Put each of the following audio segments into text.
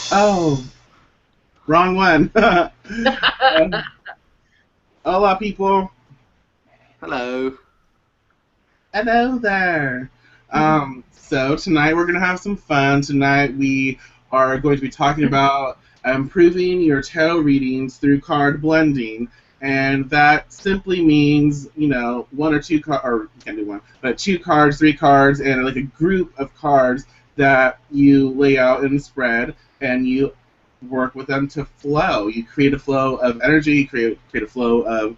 Oh, wrong one. Hola, people. Hello. Hello there. So tonight we're gonna have some fun. Tonight we are going to be talking about improving your tarot readings through card blending, and that simply means one or two cards, or you can't do one, but two cards, three cards, and like a group of cards that you lay out in the spread, and you work with them to flow. You create a flow of energy, create a flow of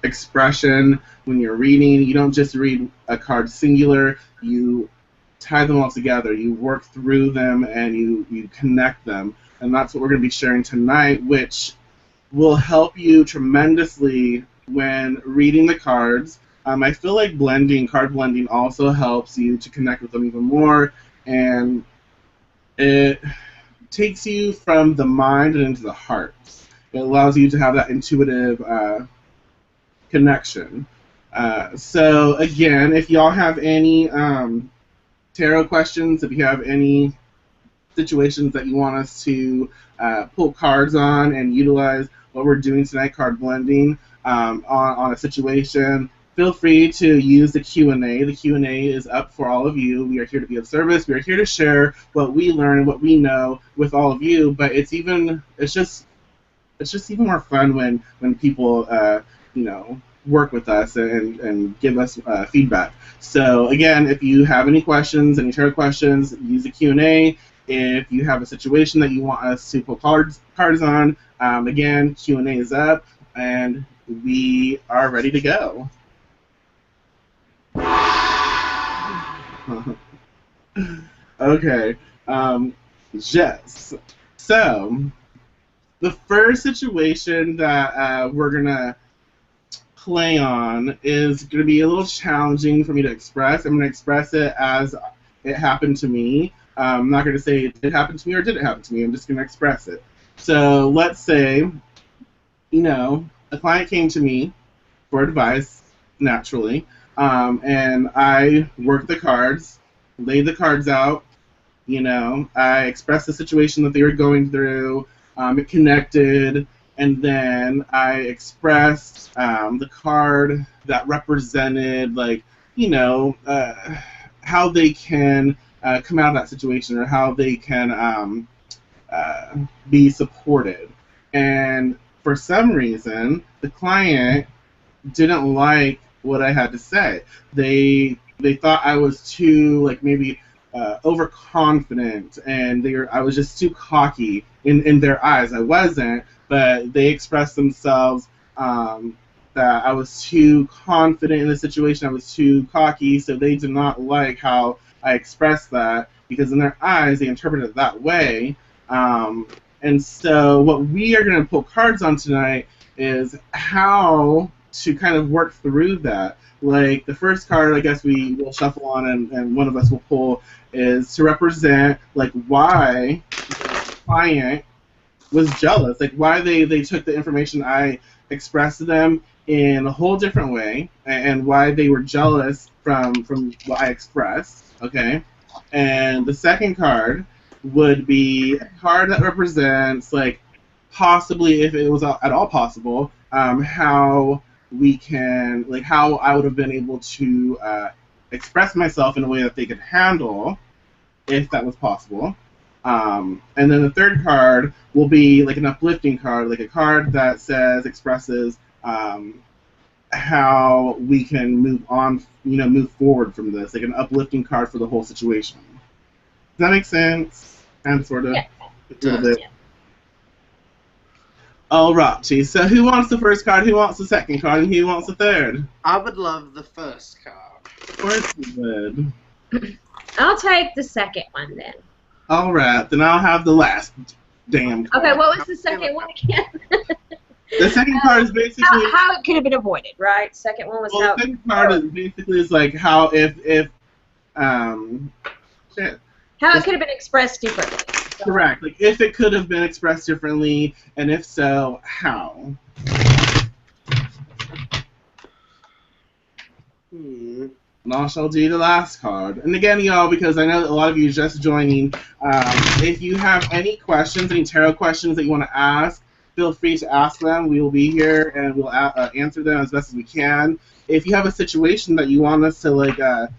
expression when you're reading. You don't just read a card singular, you tie them all together, you work through them, and you connect them. And that's what we're going to be sharing tonight, which will help you tremendously when reading the cards. I feel like card blending also helps you to connect with them even more, and it takes you from the mind and into the heart. It allows you to have that intuitive connection. So again, if y'all have any tarot questions, if you have any situations that you want us to pull cards on and utilize what we're doing tonight, card blending, on a situation, feel free to use the Q&A. The Q&A is up for all of you. We are here to be of service. We are here to share what we learn and what we know with all of you. But it's just even more fun when people work with us and give us feedback. So again, if you have any questions, any tarot questions, use the Q&A. If you have a situation that you want us to put cards on, again, Q&A is up, and we are ready to go. Okay, Jess. So the first situation that we're gonna play on is going to be a little challenging for me to express. I'm going to express it as it happened to me. I'm not going to say it did happen to me or didn't happen to me. I'm just going to express it. So let's say, a client came to me for advice, naturally, and I worked the cards, laid the cards out. I expressed the situation that they were going through. It connected, and then I expressed the card that represented, like, how they can come out of that situation, or how they can uh, be supported. And for some reason, the client didn't like what I had to say. They thought I was too, like, maybe overconfident, and I was just too cocky in their eyes. I wasn't, but they expressed themselves that I was too confident in the situation. I was too cocky, so they did not like how I expressed that, because in their eyes they interpreted it that way. And so what we are going to pull cards on tonight is how to kind of work through that. Like, the first card, I guess we will shuffle on, and one of us will pull, is to represent, like, why the client was jealous, like why they took the information I expressed to them in a whole different way, and why they were jealous from what I expressed. Okay, and the second card would be a card that represents, like, possibly, if it was at all possible, how we can, like, how I would have been able to express myself in a way that they could handle, if that was possible. And then the third card will be like an uplifting card, like a card that expresses how we can move on, move forward from this, like an uplifting card for the whole situation. Does that make sense? Kind of, sort of, Yeah, a it little does. bit. Alrighty, so who wants the first card, who wants the second card, and who wants the third? I would love the first card. Of course you would. I'll take the second one then. Alright, then I'll have the last damn card. Okay, what was the second one again? The second card is basically how it could have been avoided, right? Second one was the second card is basically like how if shit. How it could have been expressed differently. So. Correct. Like, if it could have been expressed differently, and if so, how? Now shall do the last card. And again, y'all, because I know a lot of you just joining, if you have any questions, any tarot questions that you want to ask, feel free to ask them. We will be here and we'll answer them as best as we can. If you have a situation that you want us to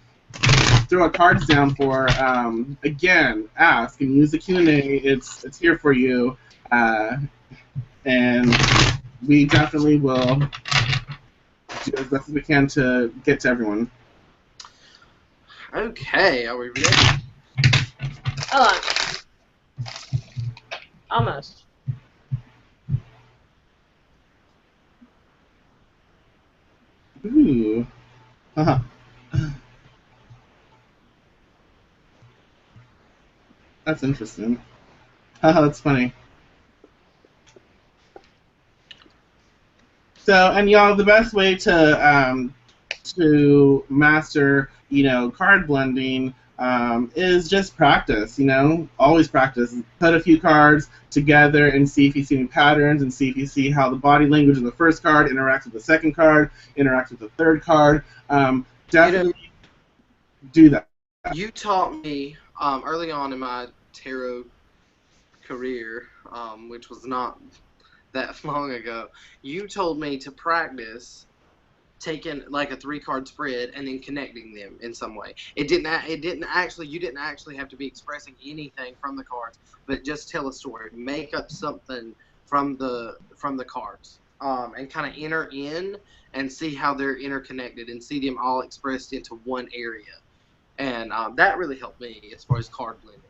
throw our cards down for, again, ask and use the Q&A. It's here for you, and we definitely will do as best as we can to get to everyone. Okay, are we ready? Hold on. Almost. Ooh. Uh-huh. That's interesting. Haha, that's funny. So, and y'all, the best way to master, card blending is just practice. Always practice. Put a few cards together and see if you see any patterns, and see if you see how the body language of the first card interacts with the second card, interacts with the third card. Definitely do that. You taught me early on in my tarot career, which was not that long ago. You told me to practice taking like a 3-card spread and then connecting them in some way. You didn't actually have to be expressing anything from the cards, but just tell a story, make up something from the cards, and kind of enter in and see how they're interconnected and see them all expressed into one area. And that really helped me as far as card blending.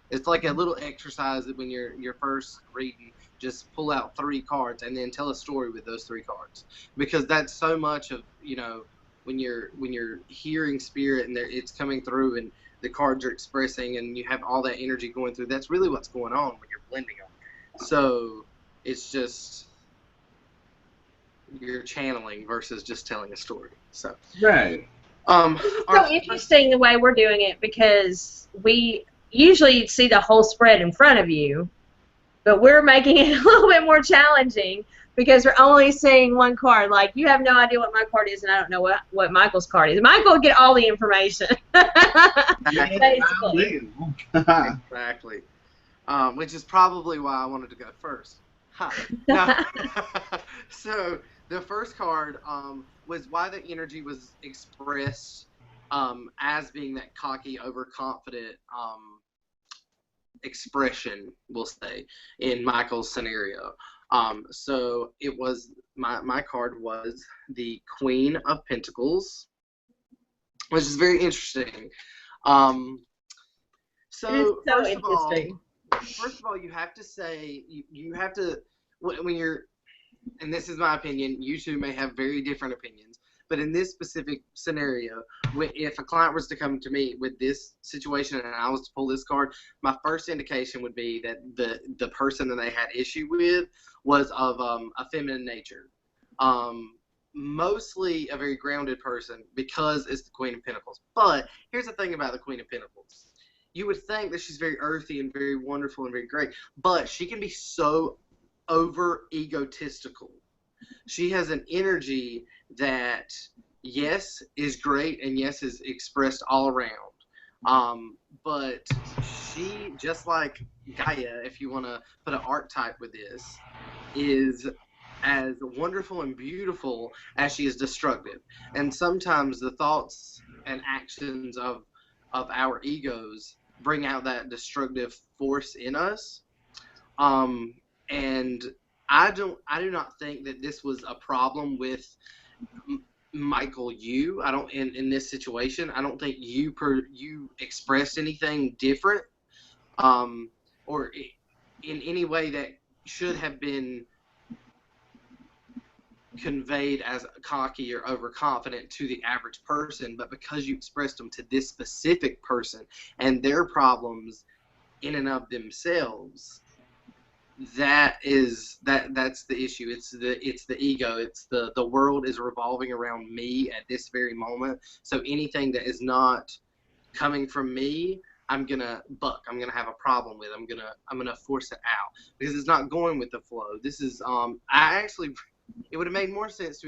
It's like a little exercise that when you're first reading, just pull out 3 cards and then tell a story with those 3 cards, because that's so much of when you're hearing spirit and it's coming through and the cards are expressing and you have all that energy going through. That's really what's going on when you're blending them. So it's just you're channeling versus just telling a story. So Right. It's so interesting the way we're doing it, because we usually see the whole spread in front of you, but we're making it a little bit more challenging because we're only seeing one card. Like, you have no idea what my card is, and I don't know what Michael's card is. Michael will get all the information. Basically. Exactly. Which is probably why I wanted to go first. No. So the first card was why the energy was expressed as being that cocky, overconfident expression, we'll say, in Michael's scenario. So it was my card was the Queen of Pentacles, which is very interesting. So first of all, you have to say you have to when you're, and this is my opinion. You two may have very different opinions, but in this specific scenario, if a client was to come to me with this situation and I was to pull this card, my first indication would be that the person that they had issue with was of a feminine nature, mostly a very grounded person, because it's the Queen of Pentacles. But here's the thing about the Queen of Pentacles. You would think that she's very earthy and very wonderful and very great, but she can be so over egotistical. She has an energy that, yes, is great and yes, is expressed all around. But she, just like Gaia, if you want to put an archetype with this, is as wonderful and beautiful as she is destructive. And sometimes the thoughts and actions of our egos bring out that destructive force in us. And I do not think that this was a problem with Michael. I don't in this situation. I don't think you expressed anything different, or in any way that should have been conveyed as cocky or overconfident to the average person. But because you expressed them to this specific person and their problems in and of themselves, that's the issue. It's the ego. It's the world is revolving around me at this very moment. So anything that is not coming from me, I'm gonna buck. I'm gonna have a problem with. I'm gonna force it out because it's not going with the flow. This is it would have made more sense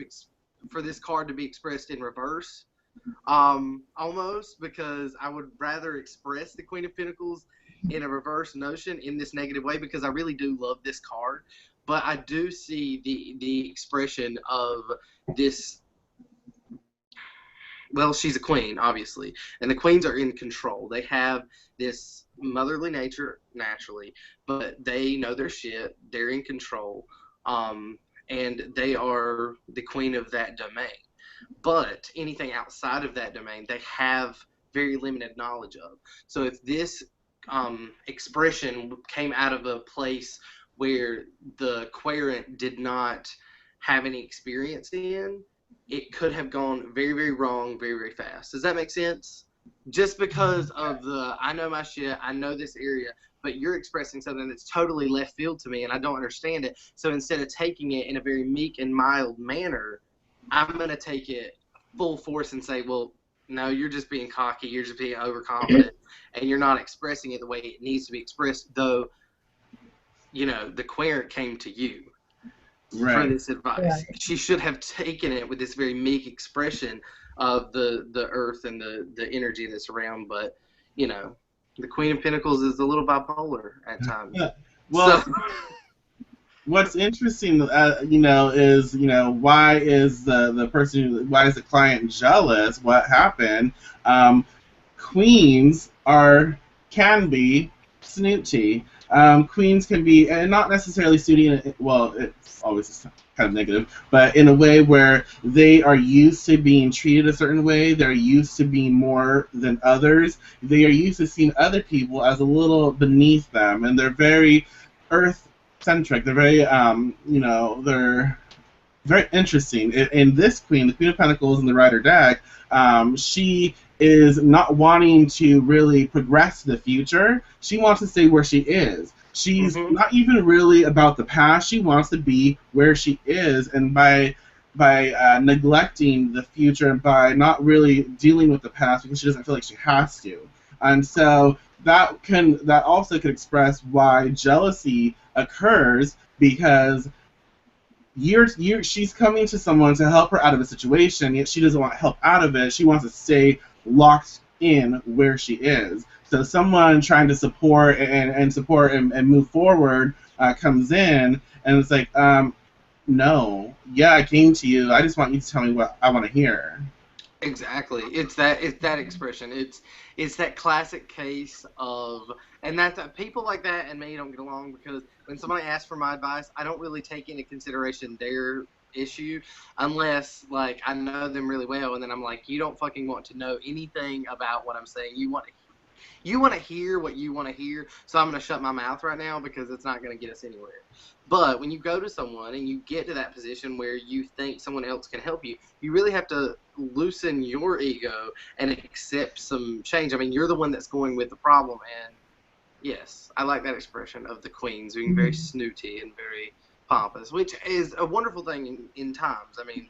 for this card to be expressed in reverse, Almost, because I would rather express the Queen of Pentacles in a reverse notion in this negative way, because I really do love this card, but I do see the expression of this. Well, she's a queen, obviously, and the queens are in control. They have this motherly nature naturally, but they know their shit. They're in control, and they are the queen of that domain. But anything outside of that domain, they have very limited knowledge of. So if this expression came out of a place where the querent did not have any experience in, it could have gone very, very wrong very, very fast. Does that make sense? Just because of I know my shit, I know this area, but you're expressing something that's totally left field to me and I don't understand it. So instead of taking it in a very meek and mild manner, I'm going to take it full force and say, well, no, you're just being cocky, you're just being overconfident, and you're not expressing it the way it needs to be expressed, though, the querent came to you for this advice. Right. She should have taken it with this very meek expression of the earth and the energy that's around, but, the Queen of Pentacles is a little bipolar at times. Yeah. Well, what's interesting, is, why is why is the client jealous? What happened? Queens can be snooty. Queens can be, and not necessarily snooty. Well, it's always kind of negative, but in a way where they are used to being treated a certain way. They're used to being more than others. They are used to seeing other people as a little beneath them, and they're very earth-centric. They're very, they're very interesting. In this queen, the Queen of Pentacles in the Rider deck, she is not wanting to really progress to the future. She wants to stay where she is. She's not even really about the past. She wants to be where she is, and by neglecting the future and by not really dealing with the past because she doesn't feel like she has to. And so that also could express why jealousy occurs, because she's coming to someone to help her out of a situation, yet she doesn't want help out of it. She wants to stay locked in where she is. So someone trying to support and move forward comes in, and it's like, no, yeah, I came to you. I just want you to tell me what I want to hear. Exactly. It's that expression. It's that classic case of, and that people like that and me don't get along, because when somebody asks for my advice, I don't really take into consideration their issue unless, like, I know them really well, and then I'm like, you don't fucking want to know anything about what I'm saying. You want to hear what you want to hear, so I'm going to shut my mouth right now because it's not going to get us anywhere. But when you go to someone and you get to that position where you think someone else can help you, you really have to loosen your ego and accept some change. I mean, you're the one that's going with the problem, and yes, I like that expression of the queens being very snooty and very pompous, which is a wonderful thing in times. I mean,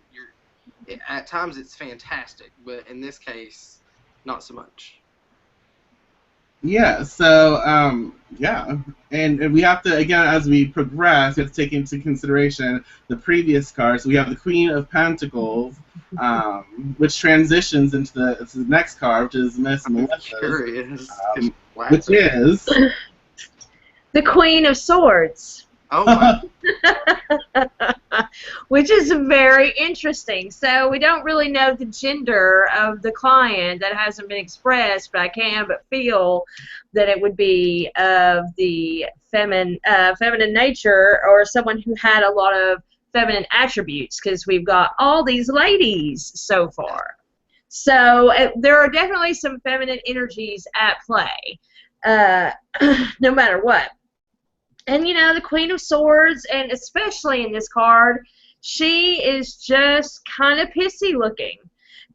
at times it's fantastic, but in this case, not so much. Yeah, so, and we have to, again, as we progress, we have to take into consideration the previous cards. So we have the Queen of Pentacles, which transitions into the next card, which is Miss Melissa's, which is the Queen of Swords. Oh, wow. Which is very interesting. So we don't really know the gender of the client. That hasn't been expressed, but I can but feel that it would be of the feminine nature, or someone who had a lot of feminine attributes, because we've got all these ladies so far. So there are definitely some feminine energies at play, no matter what. And, the Queen of Swords, and especially in this card, she is just kind of pissy looking.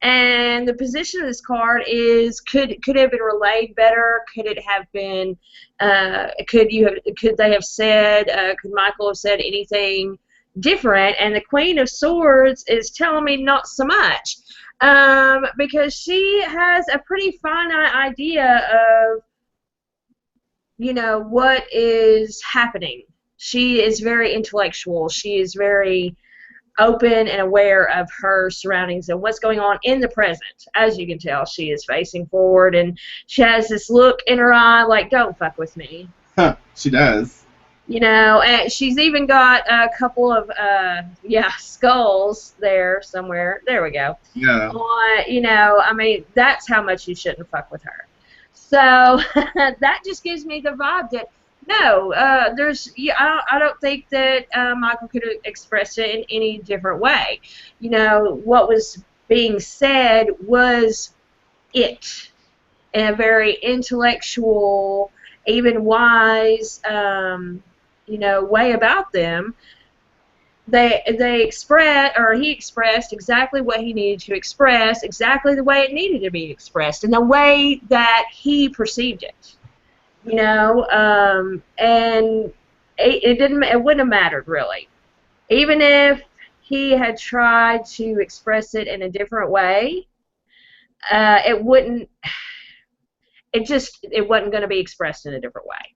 And the position of this card is, could it have been relayed better? Could it have been, could they have said, could Michael have said anything different? And the Queen of Swords is telling me not so much. Because she has a pretty finite idea of, what is happening. She is very intellectual. She is very open and aware of her surroundings and what's going on in the present. As you can tell, she is facing forward, and she has this look in her eye like, don't fuck with me. Huh, she does. You know, and she's even got a couple of, skulls there somewhere. There we go. Yeah. You know, I mean, that's how much you shouldn't fuck with her. So that just gives me the vibe that, no, I don't think that Michael could have expressed it in any different way. You know, what was being said was it in a very intellectual, even wise, way about them. They express, or he expressed exactly what he needed to express, exactly the way it needed to be expressed, and the way that he perceived it. You know, and it wouldn't have mattered really, even if he had tried to express it in a different way. It wouldn't. It wasn't going to be expressed in a different way.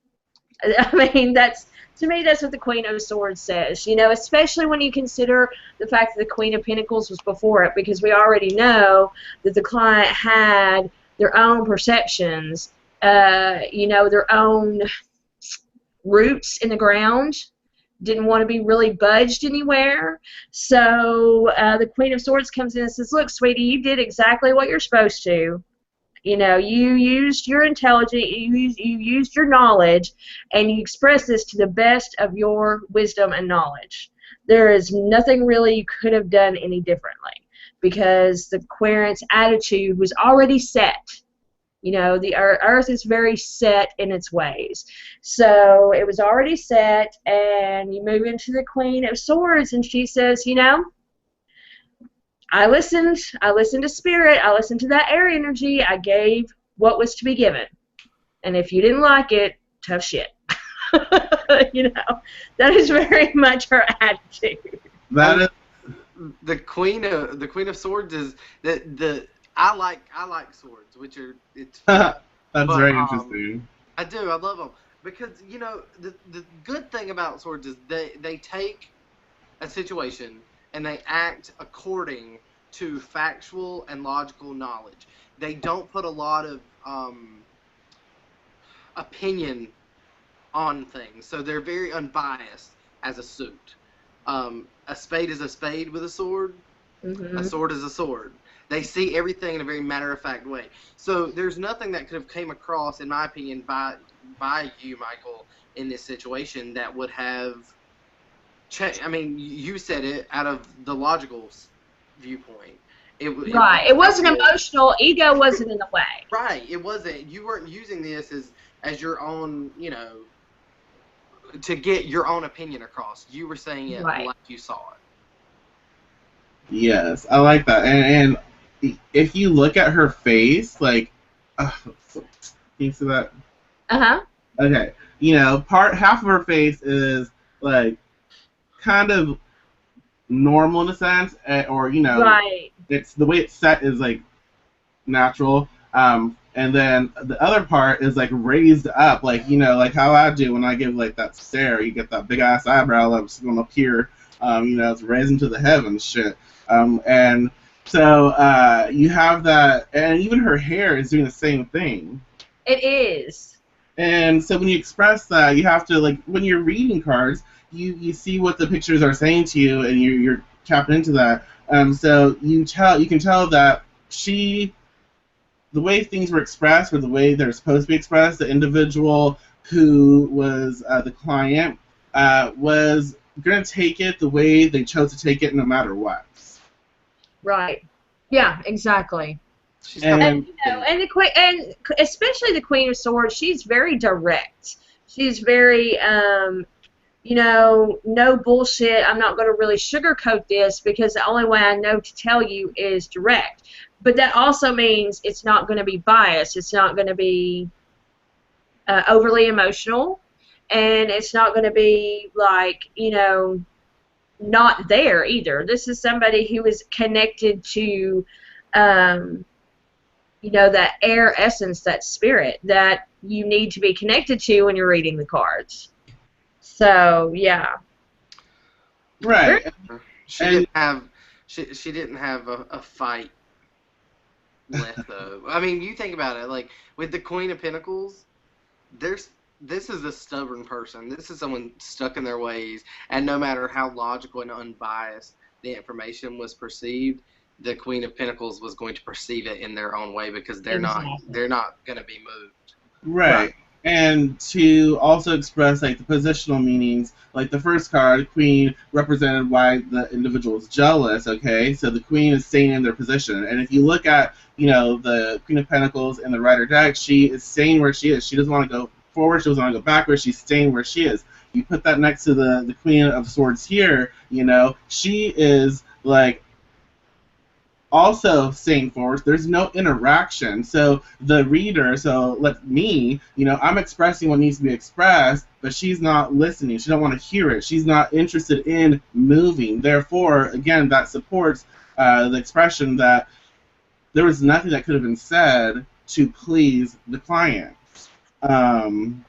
I mean, to me, that's what the Queen of Swords says, you know, especially when you consider the fact that the Queen of Pentacles was before it, because we already know that the client had their own perceptions, their own roots in the ground, didn't want to be really budged anywhere. So the Queen of Swords comes in and says, look, sweetie, you did exactly what you're supposed to. You know, you used your intelligence, you used your knowledge, and you expressed this to the best of your wisdom and knowledge. There is nothing really you could have done any differently, because the querent's attitude was already set. You know, the earth is very set in its ways. So it was already set, and you move into the Queen of Swords, and she says, you know, I listened to spirit, I listened to that air energy, I gave what was to be given. And if you didn't like it, tough shit. You know, that is very much her attitude. That is the Queen of Swords is I like swords, which are that's but, very interesting. I do, I love them, because you know the good thing about swords is they take a situation and they act according to factual and logical knowledge. They don't put a lot of opinion on things, so they're very unbiased as a suit. A spade is a spade with a sword. Mm-hmm. A sword is a sword. They see everything in a very matter-of-fact way. So there's nothing that could have came across, in my opinion, by you, Michael, in this situation that would have I mean, you said it out of the logical viewpoint. Right. It wasn't emotional. Ego wasn't in the way. Right. It wasn't. You weren't using this as your own, you know, to get your own opinion across. You were saying it right. like you saw it. Yes, I like that. And if you look at her face, like, can you see that? Uh-huh. Okay. You know, half of her face is, like, kind of normal in a sense, or, you know, right. It's the way it's set is, like, natural. And then the other part is, like, raised up, like, you know, like how I do when I give, like, that stare. You get that big-ass eyebrow that's going up here. You know, it's raising to the heavens shit. And so you have that, and even her hair is doing the same thing. It is. And so when you express that, you have to, like, when you're reading cards, you see what the pictures are saying to you, and you're tapping into that. So you can tell that the way things were expressed, or the way they're supposed to be expressed, the individual who was the client was going to take it the way they chose to take it, no matter what. Right. Yeah. Exactly. And and especially the Queen of Swords, she's very direct. She's very, you know, no bullshit. I'm not going to really sugarcoat this, because the only way I know to tell you is direct. But that also means it's not going to be biased. It's not going to be overly emotional, and it's not going to be like, you know, not there either. This is somebody who is connected to, you know, that air essence, that spirit that you need to be connected to when you're reading the cards. So, yeah. Right. She And didn't have she didn't have a fight left though. I mean, you think about it, like with the Queen of Pentacles, there's this is a stubborn person. This is someone stuck in their ways, and no matter how logical and unbiased the information was perceived, the Queen of Pentacles was going to perceive it in their own way because Exactly. they're not going to be moved. right. And to also express like the positional meanings, like the first card, Queen, represented why the individual is jealous. Okay, so the Queen is staying in their position, and if you look at the Queen of Pentacles in the Rider deck, she is staying where she is. She doesn't want to go forward. She doesn't want to go backwards. She's staying where she is. You put that next to the Queen of Swords here. She is like also staying forward. There's no interaction. So the reader, let me, I'm expressing what needs to be expressed, but she's not listening. She don't want to hear it. She's not interested in moving. Therefore, again, that supports the expression that there was nothing that could have been said to please the client. And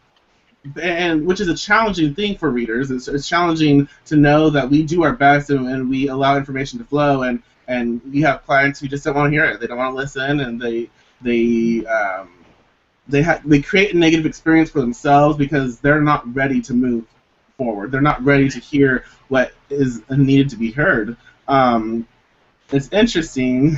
which is a challenging thing for readers. It's challenging to know that we do our best and we allow information to flow, and we have clients who just don't want to hear it. They don't want to listen, and they create a negative experience for themselves because they're not ready to move forward. They're not ready to hear what is needed to be heard. It's interesting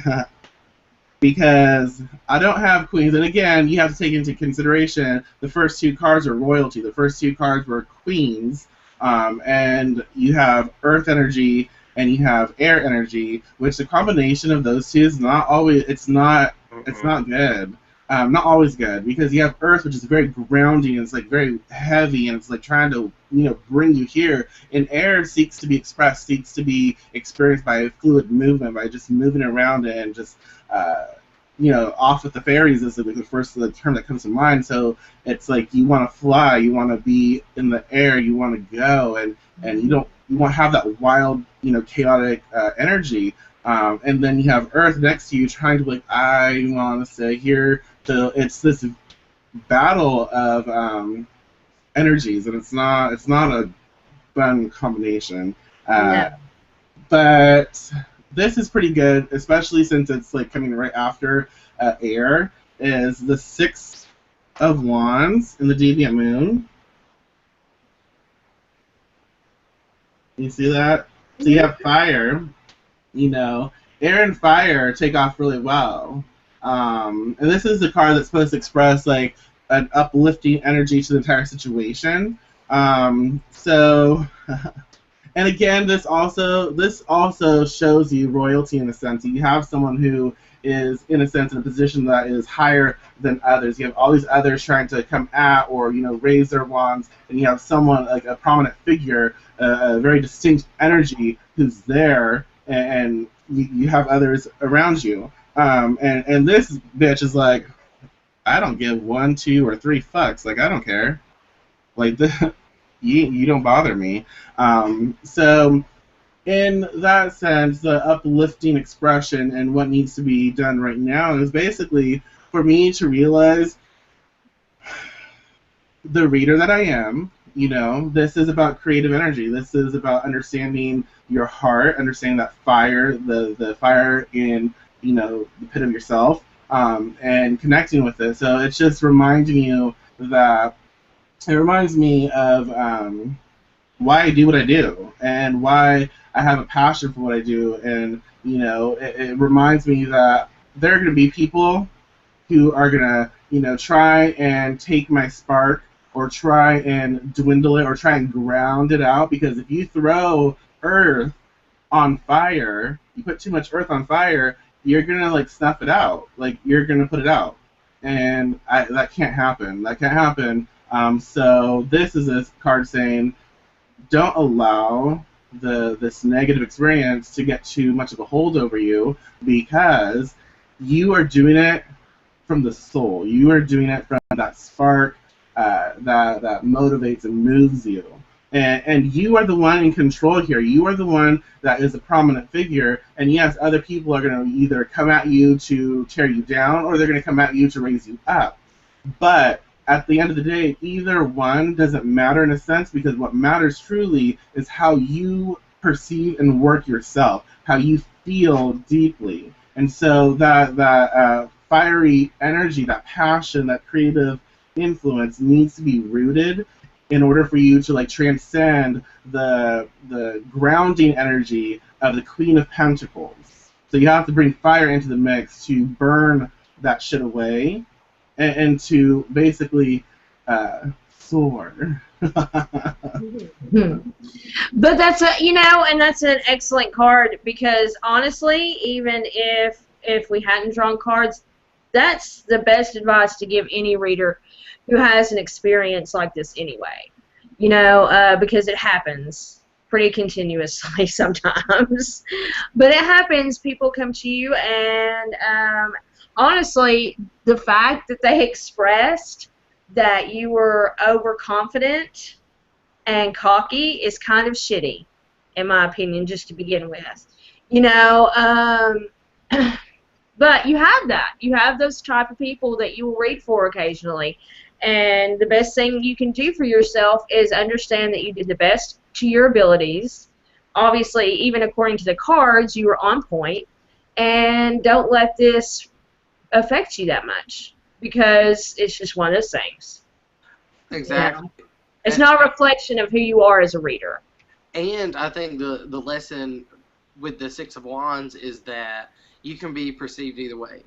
because I don't have queens, and again, you have to take into consideration the first two cards are royalty. The first two cards were queens, and you have earth energy and you have air energy, which the combination of those two is not always. It's not good. Not always good, because you have earth, which is very grounding, and it's like very heavy, and it's like trying to bring you here. And air seeks to be expressed, seeks to be experienced by fluid movement, by just moving around and just off with the fairies is the first term that comes to mind. So it's like you want to fly, you want to be in the air, you want to go, and you want to have that wild, chaotic energy. And then you have Earth next to you trying to I want to stay here. So it's this battle of energies, and it's not a fun combination. No. But this is pretty good, especially since it's like coming right after air. Is the Six of Wands in the Deviant Moon. You see that? So you have fire. Air and fire take off really well. And this is the card that's supposed to express like an uplifting energy to the entire situation. And again, this also shows you royalty in a sense. You have someone who is, in a sense, in a position that is higher than others. You have all these others trying to come at or raise their wands, and you have someone like a prominent figure, a very distinct energy who's there, and you have others around you. And this bitch is like, I don't give 1, 2, or 3 fucks. Like, I don't care. Like you don't bother me. So in that sense, the uplifting expression and what needs to be done right now is basically for me to realize the reader that I am. This is about creative energy. This is about understanding your heart, understanding that fire, the fire in the pit of yourself, and connecting with it. So it's just reminding you that. It reminds me of why I do what I do and why I have a passion for what I do. And, it reminds me that there are going to be people who are going to, try and take my spark or try and dwindle it or try and ground it out. Because if you throw earth on fire, you put too much earth on fire, you're going to, snuff it out. You're going to put it out. And that can't happen. That can't happen. So this is a card saying, don't allow this negative experience to get too much of a hold over you, because you are doing it from the soul. You are doing it from that spark that motivates and moves you. And you are the one in control here. You are the one that is a prominent figure. And yes, other people are going to either come at you to tear you down, or they're going to come at you to raise you up. But at the end of the day, either one doesn't matter in a sense, because what matters truly is how you perceive and work yourself, how you feel deeply. And so that fiery energy, that passion, that creative influence needs to be rooted in order for you to like transcend the grounding energy of the Queen of Pentacles. So you have to bring fire into the mix to burn that shit away and to basically soar. But that's and that's an excellent card because honestly, even if we hadn't drawn cards, that's the best advice to give any reader who has an experience like this anyway. Because it happens pretty continuously sometimes. But it happens. People come to you, and honestly, the fact that they expressed that you were overconfident and cocky is kind of shitty, in my opinion, just to begin with. But you have that. You have those type of people that you will read for occasionally. And the best thing you can do for yourself is understand that you did the best to your abilities. Obviously, even according to the cards, you were on point. And don't let this affect you that much because it's just one of those things. Exactly. It's not a reflection of who you are as a reader. And I think the lesson with the Six of Wands is that you can be perceived either way.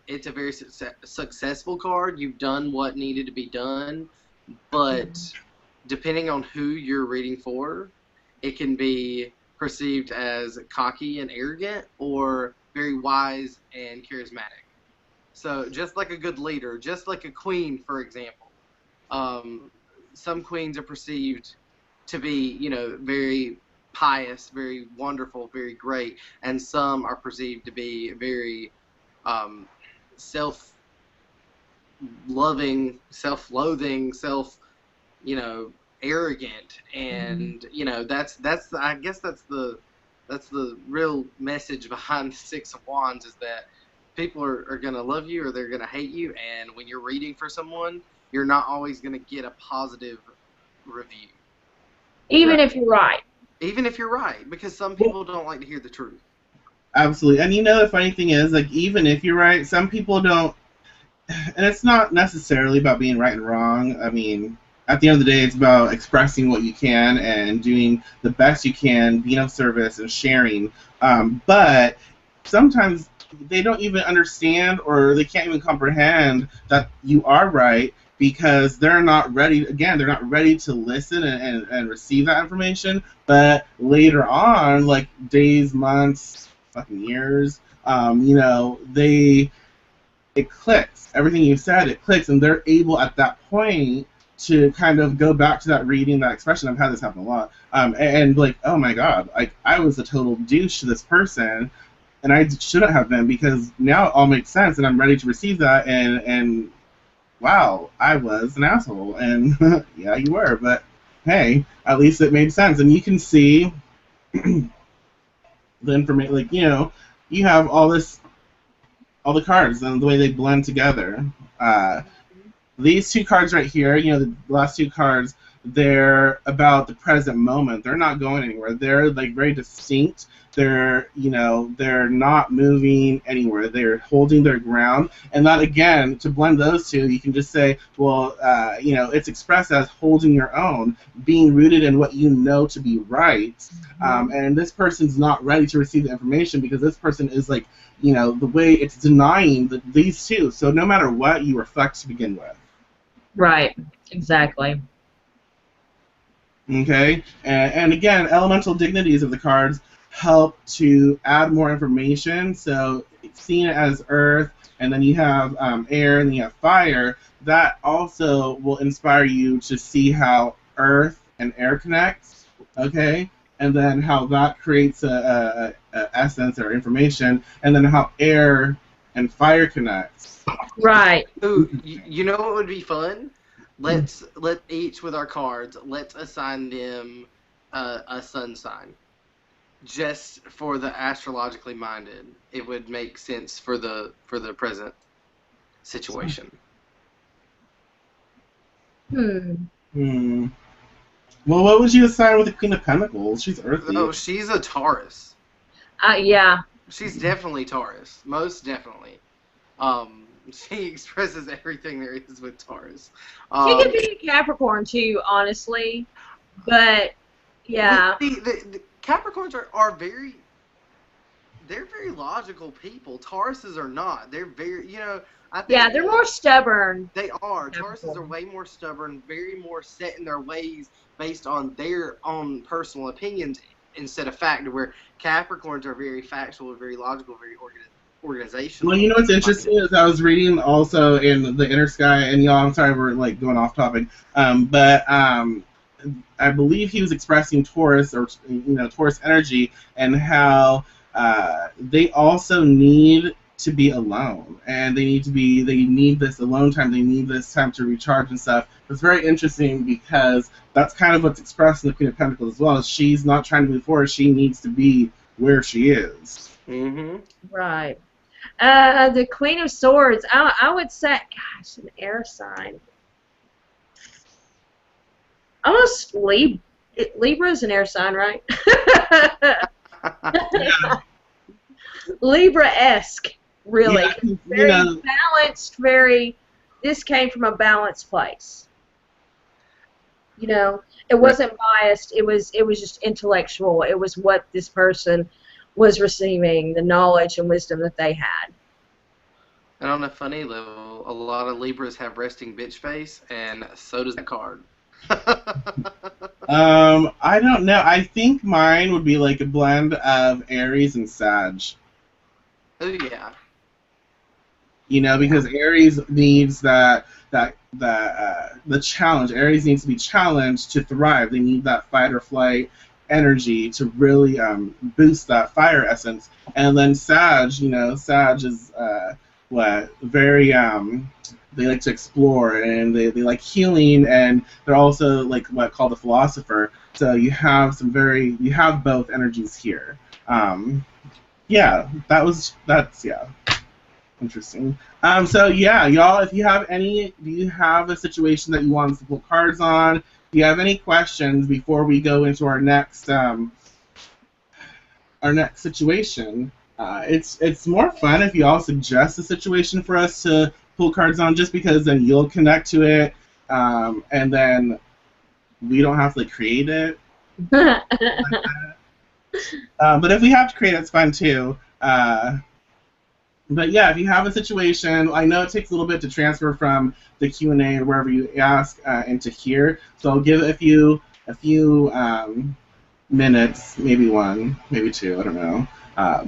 It's a very successful card. You've done what needed to be done, but depending on who you're reading for, it can be perceived as cocky and arrogant or very wise and charismatic. So just like a good leader, just like a queen, for example. Some queens are perceived to be, very pious, very wonderful, very great, and some are perceived to be very self-loving, self-loathing, arrogant, and I guess that's the real message behind the Six of Wands is that people are gonna love you or they're gonna hate you, and when you're reading for someone, you're not always gonna get a positive review. Even if you're right. Even if you're right, because some people don't like to hear the truth. Absolutely. And the funny thing is, like, even if you're right, some people don't, and it's not necessarily about being right and wrong. I mean, at the end of the day, it's about expressing what you can and doing the best you can, being of service and sharing. But sometimes they don't even understand or they can't even comprehend that you are right because they're not ready. Again, they're not ready to listen and receive that information. But later on, like days, months, fucking years, it clicks. Everything you said, it clicks, and they're able at that point to kind of go back to that reading, that expression. I've had this happen a lot. And like, oh my god, like I was a total douche to this person, and I shouldn't have been because now it all makes sense, and I'm ready to receive that. And wow, I was an asshole, and yeah, you were, but hey, at least it made sense, and you can see the information. Like you have all the cards and the way they blend together. These two cards right here, the last two cards, they're about the present moment. They're not going anywhere. They're like very distinct. They're not moving anywhere. They're holding their ground. And that again, to blend those two, you can just say, well, it's expressed as holding your own, being rooted in what you know to be right. And this person's not ready to receive the information because this person is like, the way it's denying these two. So no matter what, you reflect to begin with. Right. Exactly. Okay, and again, elemental dignities of the cards help to add more information. So seeing it as earth, and then you have air, and then you have fire. That also will inspire you to see how earth and air connects. Okay, and then how that creates a essence or information, and then how air and fire connects. Right. Ooh, you know what would be fun? Let each with our cards. Let's assign them a sun sign, just for the astrologically minded. It would make sense for the present situation. Hmm. Well, what would you assign with the Queen of Pentacles? She's earthy. No, she's a Taurus. Yeah. She's definitely Taurus. Most definitely. She expresses everything there is with Taurus. She could be a Capricorn too, honestly. But yeah. The Capricorns are very. They're very logical people. Tauruses are not. They're very, I think. Yeah, they're more stubborn. They are. Tauruses are way more stubborn, very more set in their ways based on their own personal opinions instead of fact, where Capricorns are very factual, very logical, very organizational. Well, you know what's interesting is I was reading also in the Inner Sky, and y'all, I'm sorry we're like going off topic, but I believe he was expressing Taurus or Taurus energy and how they also need to be alone, and they need this alone time, they need this time to recharge and stuff. It's very interesting because that's kind of what's expressed in the Queen of Pentacles as well. She's not trying to move forward, she needs to be where she is. Mm-hmm. Right. The Queen of Swords, I would say, gosh, an air sign. Almost Libra's an air sign, right? Yeah. Libra-esque, really. Yeah, very balanced, this came from a balanced place. It wasn't biased, it was just intellectual. It was what this person was receiving, the knowledge and wisdom that they had. And on a funny level, a lot of Libras have resting bitch face, and so does that card. I don't know. I think mine would be like a blend of Aries and Sag. Oh yeah. Because Aries needs the challenge. Aries needs to be challenged to thrive. They need that fight or flight energy to really boost that fire essence. And then Sag, Sag is very they like to explore, and they like healing, and they're also like what called a philosopher. So you have both energies here. That's interesting. So yeah, y'all, if you have do you have a situation that you want us to pull cards on? Do you have any questions before we go into our next situation? It's more fun if you all suggest a situation for us to pull cards on, just because then you'll connect to it, and then we don't have to create it. But if we have to create it, it's fun too. But yeah, if you have a situation, I know it takes a little bit to transfer from the Q&A or wherever you ask into here, so I'll give it a few minutes, maybe one, maybe two, I don't know.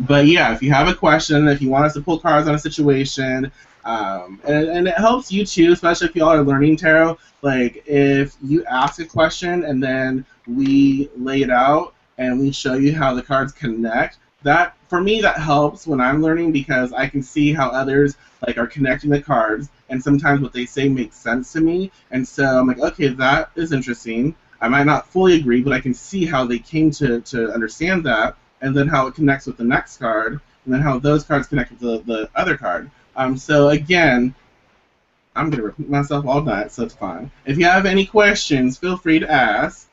But yeah, if you have a question, if you want us to pull cards on a situation, and it helps you too, especially if y'all are learning tarot. Like, if you ask a question and then we lay it out and we show you how the cards connect, that, for me, that helps when I'm learning, because I can see how others are connecting the cards, and sometimes what they say makes sense to me, and so I'm like, okay, that is interesting. I might not fully agree, but I can see how they came to understand that, and then how it connects with the next card, and then how those cards connect with the other card. So again, I'm going to repeat myself all night, so it's fine. If you have any questions, feel free to ask.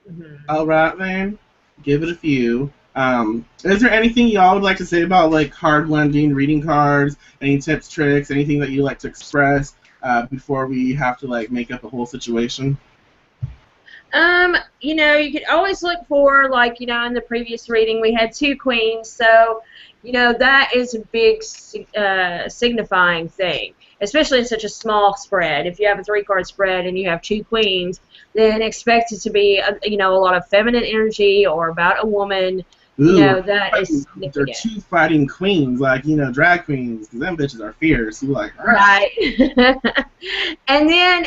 Mm-hmm. All right, then. Give it a few. Is there anything y'all would like to say about card blending, reading cards, any tips, tricks, anything that you like to express before we have to make up a whole situation? You could always look for, in the previous reading we had 2 queens, so, that is a big signifying thing, especially in such a small spread. If you have a 3-card spread and you have 2 queens, then expect it to be, a lot of feminine energy or about a woman. Ooh, that is significant. They're 2 fighting queens, drag queens, because them bitches are fierce. You right. And then,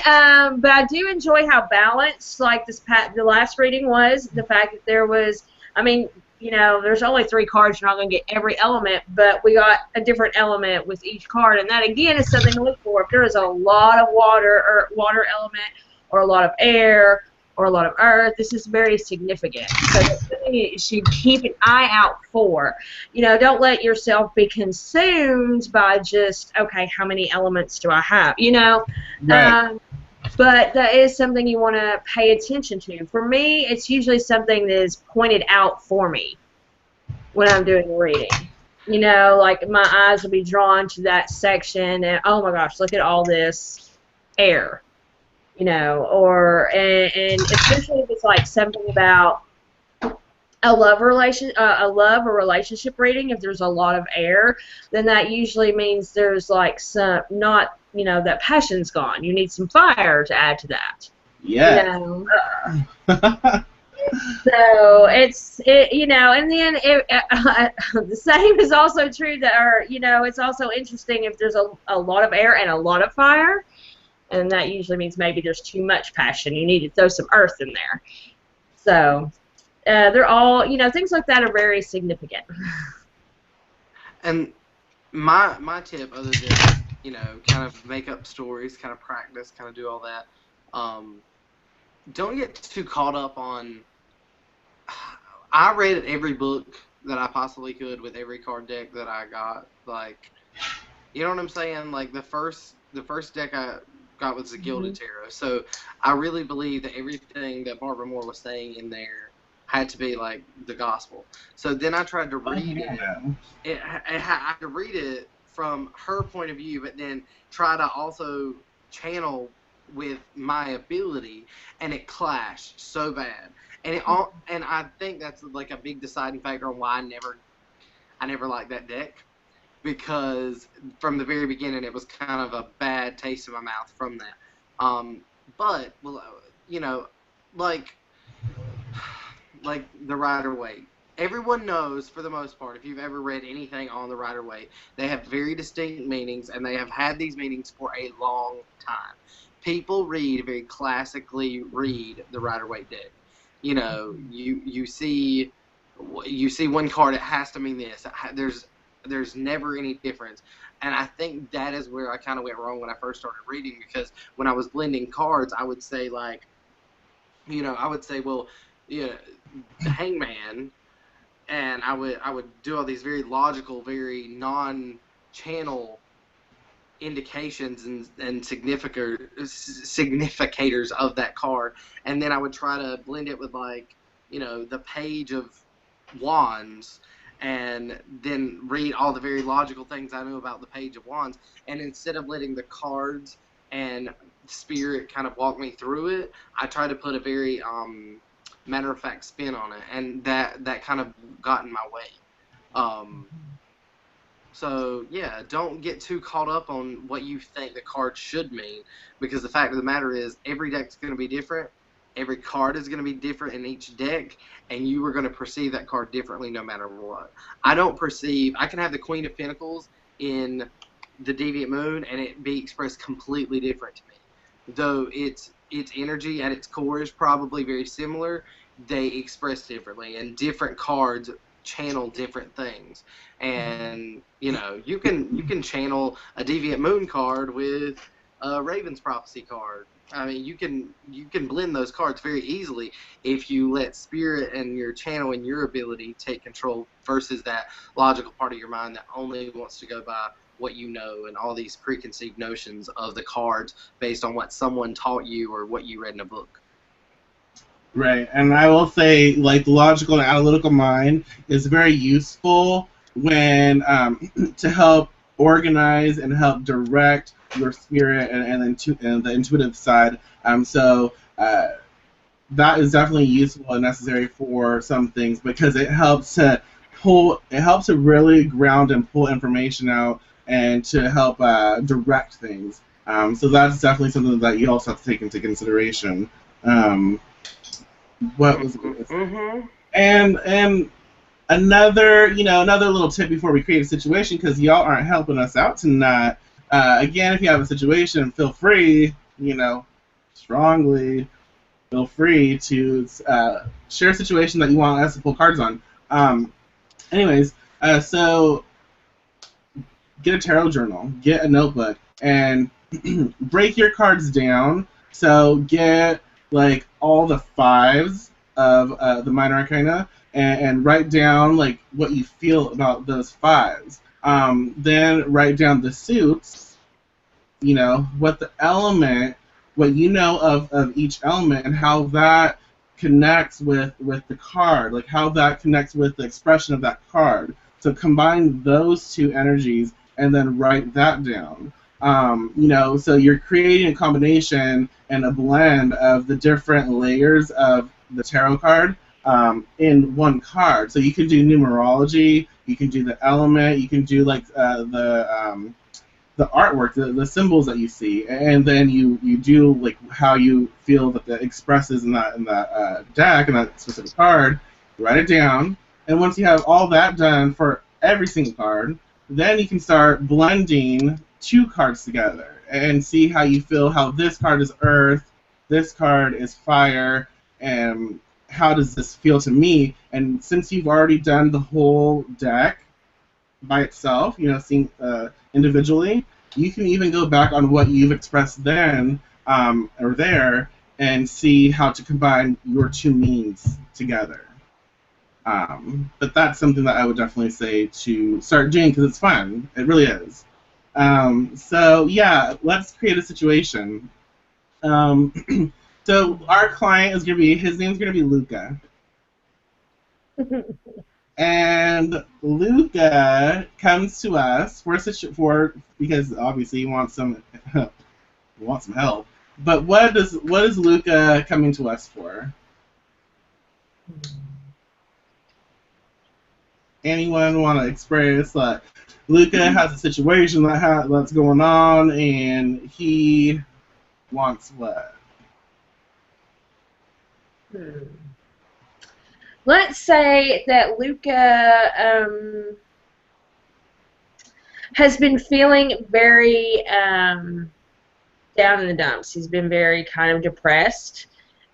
but I do enjoy how balanced, the last reading was. The fact that there was, there's only 3 cards. You're not going to get every element, but we got a different element with each card, and that again is something to look for. If there is a lot of water element, or a lot of air, or a lot of earth, this is very significant. So that's something you should keep an eye out for. Don't let yourself be consumed by just, okay, how many elements do I have? Right. but that is something you want to pay attention to. For me, it's usually something that is pointed out for me when I'm doing the reading. You know, like my eyes will be drawn to that section, and oh my gosh, look at all this air. You know, and especially if it's like something about a love or relationship reading. If there's a lot of air, then that usually means there's like some not, you know, that passion's gone. You need some fire to add to that. Yeah. You know. So you know, and then the same is also true that, or you know, it's also interesting if there's a lot of air and a lot of fire, and that usually means maybe there's too much passion. You need to throw some earth in there. So they're all, you know, things like that are very significant. And my tip, other than, you know, kind of make up stories, kind of practice, kind of do all that, don't get too caught up on. I read every book that I possibly could with every card deck that I got. Like, you know what I'm saying? Like the first deck I got was the Gilded Tarot. So I really believe that everything that Barbara Moore was saying in there had to be like the gospel. So then I tried to read it. I had to read it from her point of view, but then try to also channel with my ability, and it clashed so bad. And and I think that's like a big deciding factor on why I never liked that deck, because from the very beginning it was kind of a bad taste in my mouth from that. But well, you know, like the Rider-Waite. Everyone knows, for the most part, if you've ever read anything on the Rider-Waite, they have very distinct meanings, and they have had these meanings for a long time. People very classically read the Rider-Waite deck. You know, you see one card, it has to mean this. There's never any difference. And I think that is where I kind of went wrong when I first started reading, because when I was blending cards, I would say, like, you know, well, yeah, the Hangman, and I would do all these very logical, very non-channel indications and significators of that card, and then I would try to blend it with, like, you know, the Page of Wands, and then read all the very logical things I knew about the Page of Wands, and instead of letting the cards and spirit kind of walk me through it, I try to put a very matter-of-fact spin on it, and that kind of got in my way. So, yeah, don't get too caught up on what you think the card should mean, because the fact of the matter is every deck's going to be different, every card is going to be different in each deck, and you are going to perceive that card differently no matter what. I can have the Queen of Pentacles in the Deviant Moon, and it be expressed completely different to me. Though its energy at its core is probably very similar, they express differently, and different cards channel different things. And, you know, you can channel a Deviant Moon card with a Raven's Prophecy card. I mean, you can blend those cards very easily if you let spirit and your channel and your ability take control, versus that logical part of your mind that only wants to go by what you know and all these preconceived notions of the cards based on what someone taught you or what you read in a book. Right, and I will say, like, the logical and analytical mind is very useful when to help organize and help direct your spirit and the intuitive side. So that is definitely useful and necessary for some things, because it helps to really ground and pull information out and to help direct things. So that's definitely something that you also have to take into consideration. What was it? And another little tip before we create a situation, because y'all aren't helping us out tonight. Again, if you have a situation, feel free, strongly feel free to share a situation that you want us to pull cards on. Anyways, so get a tarot journal, get a notebook, and break your cards down. So get, like, all the fives of the minor arcana, and write down, like, what you feel about those fives. Then write down the suits, what the element, what you know of each element and how that connects with the card, like how that connects with the expression of that card. So combine those two energies and then write that down. So you're creating a combination and a blend of the different layers of the tarot card in one card. So you can do numerology, you can do the element, you can do like the artwork, the symbols that you see, and then you do like how you feel that that expresses in that deck and that specific card. Write it down, and once you have all that done for every single card, then you can start blending two cards together and see how you feel. How this card is Earth, this card is Fire, and how does this feel to me? And since you've already done the whole deck by itself, seeing individually, you can even go back on what you've expressed then or there and see how to combine your two meanings together. But that's something that I would definitely say to start doing because it's fun. It really is. So yeah, let's create a situation. So our client is going to be, his name's going to be Luca. And Luca comes to us because obviously he wants some help. But what is Luca coming to us for? Anyone want to express that Luca has a situation that's going on and he wants what? Let's say that Luca has been feeling very down in the dumps. He's been very kind of depressed,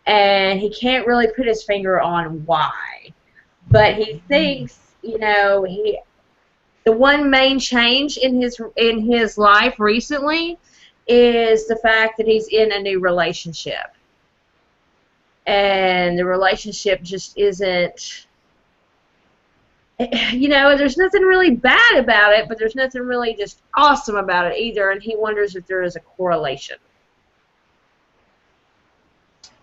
and he can't really put his finger on why. But he thinks, the one main change in his life recently is the fact that he's in a new relationship. And the relationship just isn't, there's nothing really bad about it, but there's nothing really just awesome about it either, and he wonders if there is a correlation.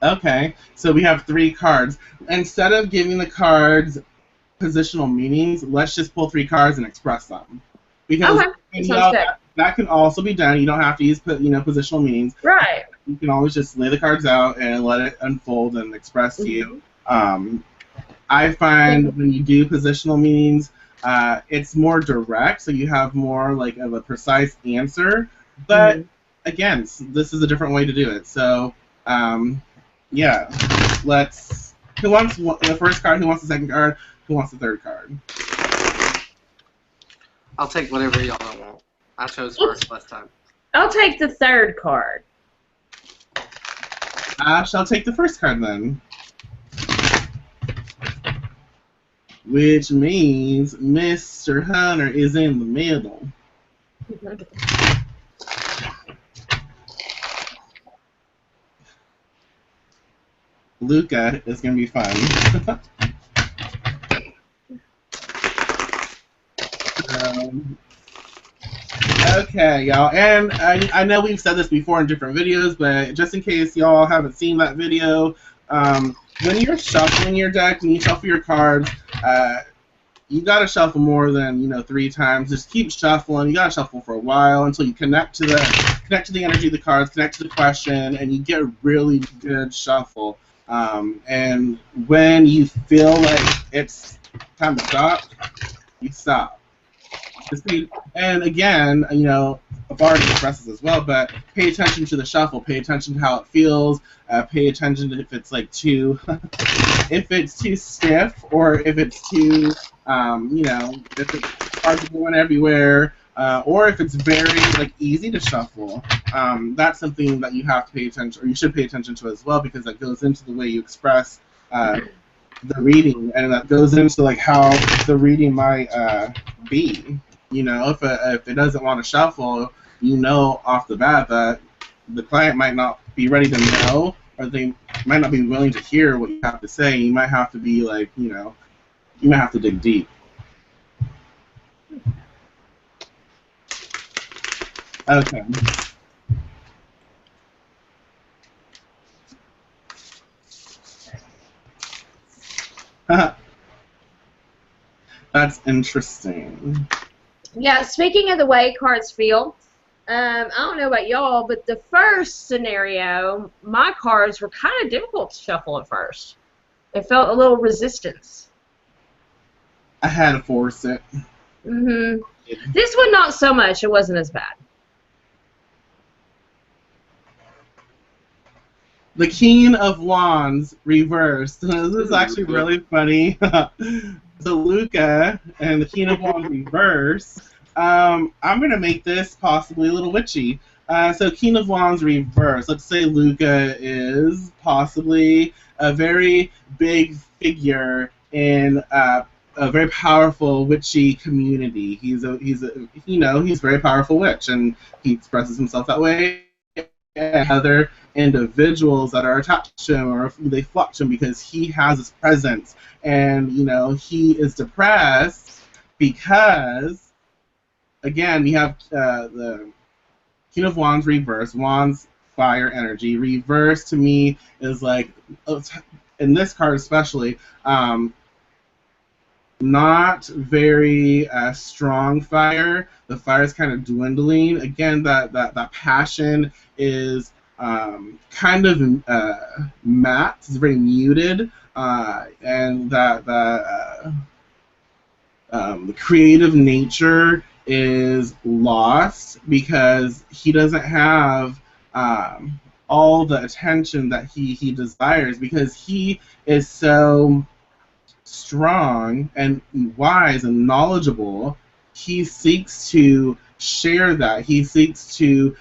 Okay, so we have 3 cards. Instead of giving the cards positional meanings, let's just pull 3 cards and express them. Because that can also be done. You don't have to use positional meanings. Right. You can always just lay the cards out and let it unfold and express to you. I find when you do positional meanings, it's more direct, so you have more like of a precise answer. But again, this is a different way to do it. So yeah, who wants the first card? Who wants the second card? Who wants the third card? I'll take whatever y'all want. I chose first last time. I'll take the third card. I shall take the first card then. Which means Mr. Hunter is in the middle. Luca is going to be fun. Okay, y'all, and I know we've said this before in different videos, but just in case y'all haven't seen that video, when you're shuffling your deck, when you shuffle your cards, you gotta shuffle more than 3 times. Just keep shuffling. You gotta shuffle for a while until you connect to the energy of the cards, connect to the question, and you get a really good shuffle. And when you feel like it's time to stop, you stop. And again, Bard expresses as well, but pay attention to the shuffle. Pay attention to how it feels. Pay attention to if it's like too, if it's too stiff, or if it's too, if it's cards going everywhere, or if it's very easy to shuffle. That's something that you have to pay attention, or you should pay attention to as well, because that goes into the way you express the reading, and that goes into how the reading might be. If it doesn't want to shuffle, off the bat that the client might not be ready to know, or they might not be willing to hear what you have to say. You might have to be you might have to dig deep. Okay. That's interesting. Yeah, speaking of the way cards feel, I don't know about y'all, but the first scenario, my cards were kind of difficult to shuffle at first. It felt a little resistance. I had to force it. hmm This one, not so much. It wasn't as bad. The King of Wands reversed. This is actually Ooh. really funny. So Luca and the King of Wands reverse. I'm gonna make this possibly a little witchy. So King of Wands reverse. Let's say Luca is possibly a very big figure in a very powerful witchy community. He's a very powerful witch, and he expresses himself that way. And other individuals that are attached to him, or they flock to him because he has his presence, and he is depressed because, again, we have the King of Wands reverse. Wands, fire energy. Reverse to me is like, in this card especially, not very strong fire. The fire is kind of dwindling. Again, that passion is kind of matte. It's very muted, and the creative nature is lost because he doesn't have all the attention that he desires, because he is so strong and wise and knowledgeable. He seeks to share that. He seeks to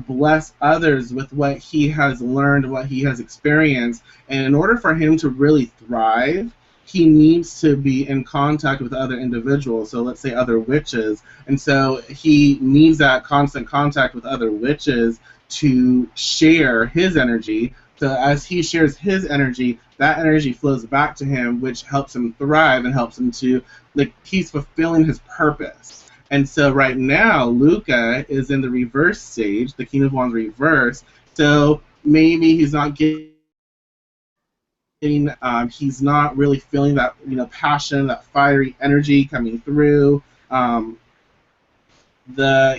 bless others with what he has learned, what he has experienced. And in order for him to really thrive, he needs to be in contact with other individuals. So let's say other witches. And so he needs that constant contact with other witches to share his energy. So as he shares his energy, that energy flows back to him, which helps him thrive and helps him to, like, he's fulfilling his purpose. And so right now, Luca is in the reverse stage, the King of Wands reverse. So maybe he's not he's not really feeling that passion, that fiery energy coming through.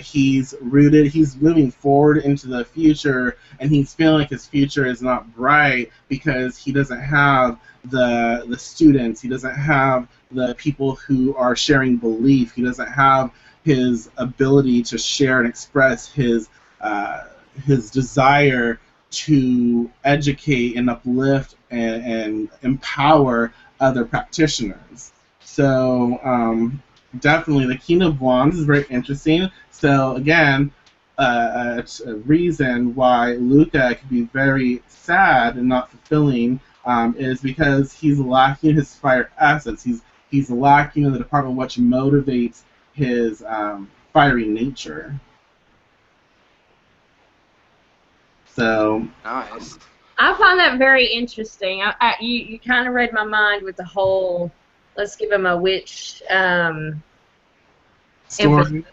He's moving forward into the future, and he's feeling like his future is not bright because he doesn't have the students, he doesn't have the people who are sharing belief, he doesn't have his ability to share and express his desire to educate and uplift and empower other practitioners. So definitely, the King of Wands is very interesting. So again, a reason why Luca could be very sad and not fulfilling is because he's lacking his fire assets. He's lacking in the department which motivates his fiery nature. So Nice. I find that very interesting. You kind of read my mind with the whole, let's give him a witch emphasis. story,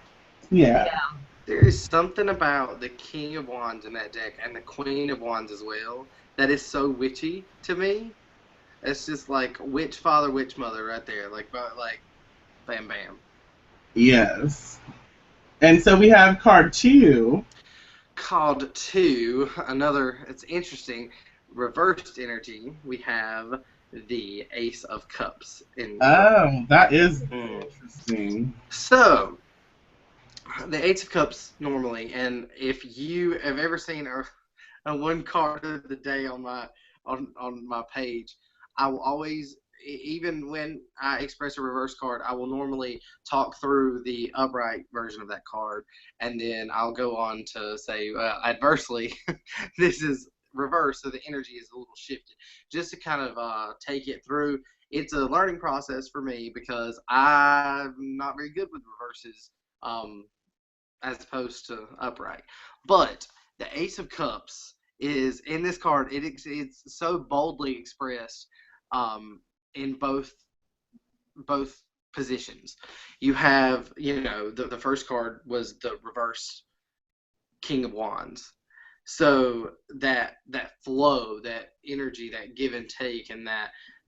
yeah. Yeah. There is something about the King of Wands in that deck and the Queen of Wands as well that is so witchy to me. It's just like witch father, witch mother right there. Like bam, bam. Yes. And so we have card 2. Called to another, it's interesting, reversed energy. We have the Ace of Cups in. Oh, that is interesting. So, the Ace of Cups normally, and if you have ever seen a one card of the day on my page, I will always, even when I express a reverse card, I will normally talk through the upright version of that card, and then I'll go on to say, adversely, this is reverse, so the energy is a little shifted, just to kind of take it through. It's a learning process for me because I'm not very good with reverses. As opposed to upright. But the Ace of Cups is in this card. It's so boldly expressed in both positions. You have, the first card was the reverse King of Wands. So that flow, that energy, that give and take, and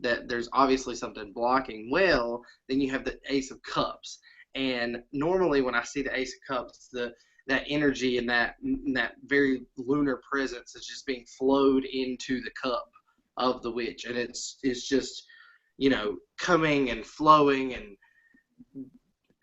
that there's obviously something blocking. Well, then you have the Ace of Cups. And normally when I see the Ace of Cups, that energy and that very lunar presence is just being flowed into the cup of the witch. And it's just, coming and flowing, and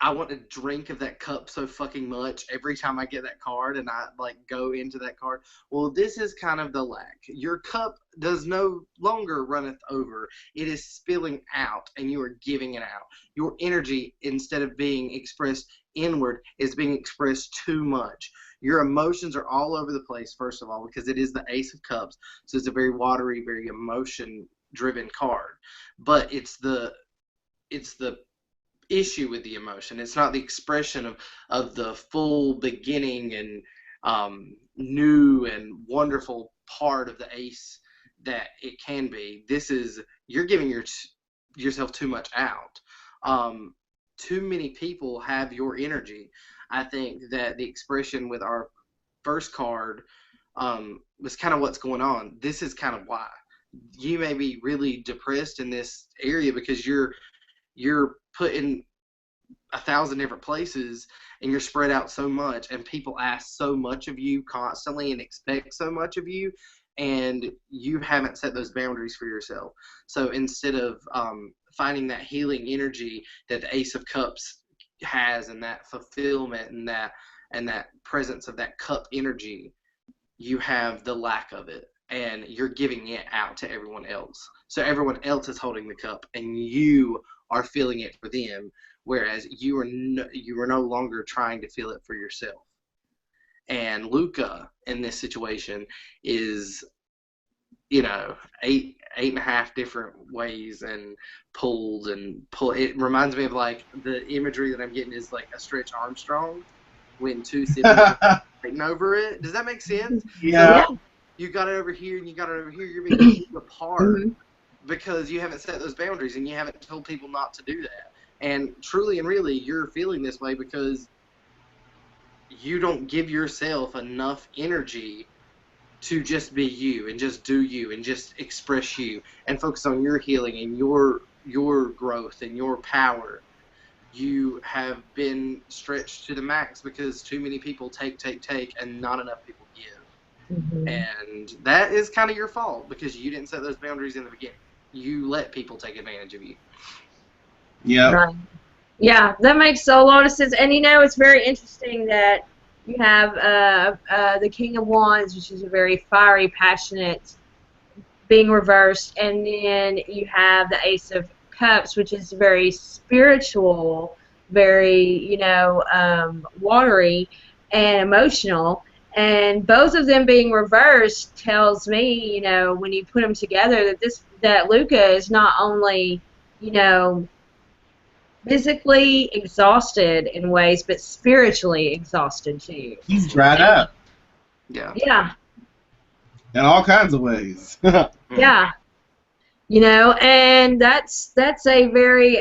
I want to drink of that cup so fucking much every time I get that card and I go into that card. Well, this is kind of the lack. Your cup does no longer runneth over. It is spilling out and you are giving it out. Your energy, instead of being expressed inward, is being expressed too much. Your emotions are all over the place, first of all, because it is the Ace of Cups. So it's a very watery, very emotion-driven card. But it's the issue with the emotion. It's not the expression of the full beginning and new and wonderful part of the ace that it can be. This is, you're giving yourself too much out. Too many people have your energy. I think that the expression with our first card was kind of what's going on. This is kind of why. You may be really depressed in this area because you're put in 1,000 different places and you're spread out so much, and people ask so much of you constantly and expect so much of you, and you haven't set those boundaries for yourself. So instead of finding that healing energy that the Ace of Cups has, and that fulfillment and that presence of that cup energy, you have the lack of it, and you're giving it out to everyone else. So everyone else is holding the cup and you are feeling it for them, whereas you are no longer trying to feel it for yourself. And Luca in this situation is, 8.5 different ways and pull. It reminds me of the imagery that I'm getting is like a Stretch Armstrong when two siblings are fighting over it. Does that make sense? Yeah. So you got it over here and you got it over here. You're being pulled apart because you haven't set those boundaries and you haven't told people not to do that. And truly and really, you're feeling this way because you don't give yourself enough energy to just be you and just do you and just express you and focus on your healing and your growth and your power. You have been stretched to the max because too many people take, and not enough people give. Mm-hmm. And that is kind of your fault because you didn't set those boundaries in the beginning. You let people take advantage of you. Yeah. Right. Yeah, that makes a lot of sense. And it's very interesting that you have the King of Wands, which is a very fiery, passionate, being reversed, and then you have the Ace of Cups, which is very spiritual, very watery and emotional. And both of them being reversed tells me, when you put them together, that Luca is not only, physically exhausted in ways, but spiritually exhausted too. He's dried up. Yeah. Yeah. In all kinds of ways. Yeah. And that's a very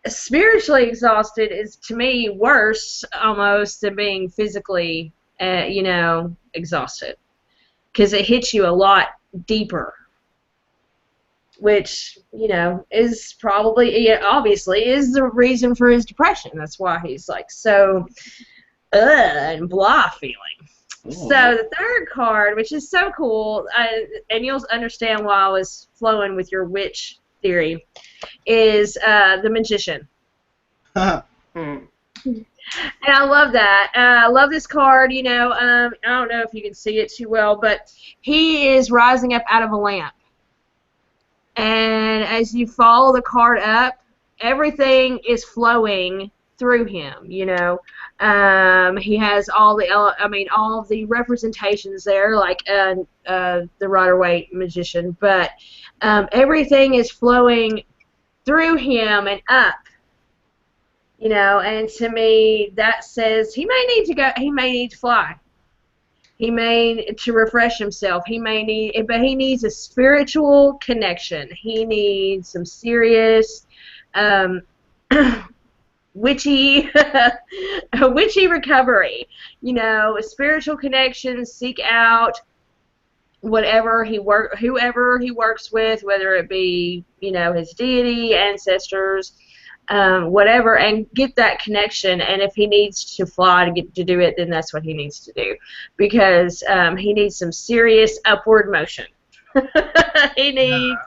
spiritually exhausted is to me worse almost than being physically exhausted, because it hits you a lot deeper, which is probably obviously is the reason for his depression. That's why he's so and blah feeling. Ooh. So the third card, which is so cool, and you'll understand why I was flowing with your witch theory, is the Magician. And I love that. I love this card. I don't know if you can see it too well, but he is rising up out of a lamp. And as you follow the card up, everything is flowing through him. He has all the representations there, like the Rider-Waite Magician, but everything is flowing through him and up. And to me, that says he may need to go. He may need to fly. He may to refresh himself. But he needs a spiritual connection. He needs some serious, witchy recovery. A spiritual connection. Seek out whoever he works with, whether it be, you know, his deity, ancestors, whatever, and get that connection. And if he needs to fly to get to do it, then that's what he needs to do, because he needs some serious upward motion. He needs,